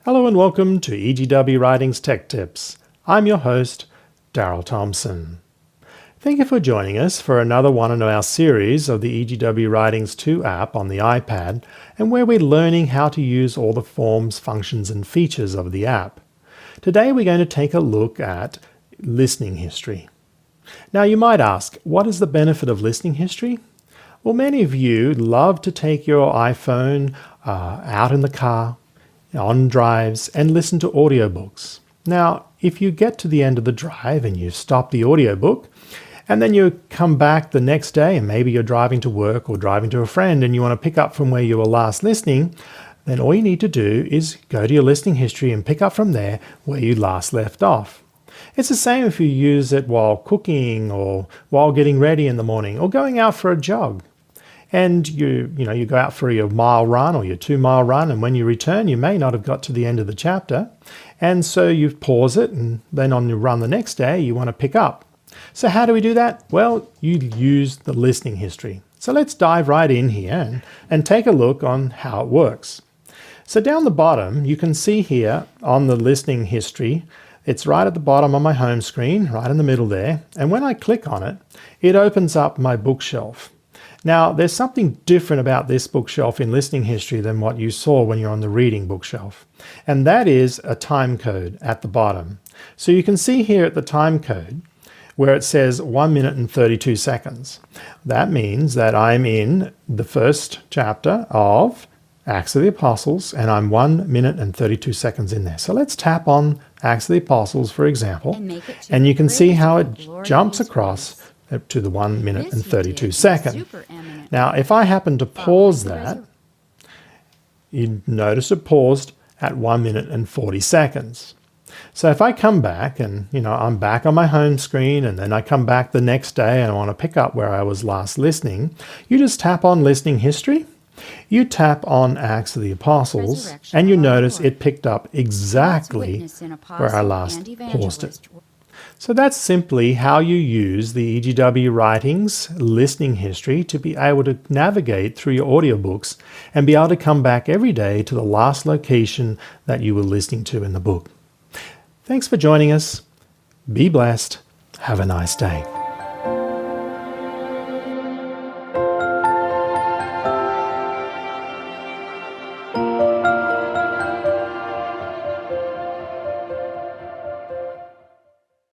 Hello and welcome to EGW Writings Tech Tips. I'm your host, Darryl Thompson. Thank you for joining us for another one in our series of the EGW Writings 2 app on the iPad, and where we're learning how to use all the forms, functions, and features of the app. Today we're going to take a look at listening history. Now you might ask, what is the benefit of listening history? Well, many of you love to take your iPhone out in the car, on drives, and listen to audiobooks. Now, if you get to the end of the drive and you stop the audiobook, and then you come back the next day and maybe you're driving to work or driving to a friend and you want to pick up from where you were last listening, then all you need to do is go to your listening history and pick up from there where you last left off. It's the same if you use it while cooking or while getting ready in the morning or going out for a jog. And you go out for your mile run or your 2-mile run, and when you return, you may not have got to the end of the chapter. And so you pause it, and then on your run the next day, you want to pick up. So how do we do that? Well, you use the listening history. So let's dive right in here and take a look on how it works. So down the bottom, you can see here on the listening history, it's right at the bottom on my home screen, right in the middle there. And when I click on it, it opens up my bookshelf. Now, there's something different about this bookshelf in listening history than what you saw when you're on the reading bookshelf. And that is a time code at the bottom. So you can see here at the time code where it says 1 minute and 32 seconds. That means that I'm in the first chapter of Acts of the Apostles, and I'm 1 minute and 32 seconds in there. So let's tap on Acts of the Apostles, for example, and you can see how it jumps across to the 1 minute and 32 seconds. Now, if I happen to pause that, you notice it paused at 1 minute and 40 seconds. So if I come back and, I'm back on my home screen, and then I come back the next day and I want to pick up where I was last listening, you just tap on listening history, you tap on Acts of the Apostles, and you notice it picked up exactly where I last paused it. So that's simply how you use the EGW Writings listening history to be able to navigate through your audiobooks and be able to come back every day to the last location that you were listening to in the book. Thanks for joining us. Be blessed. Have a nice day.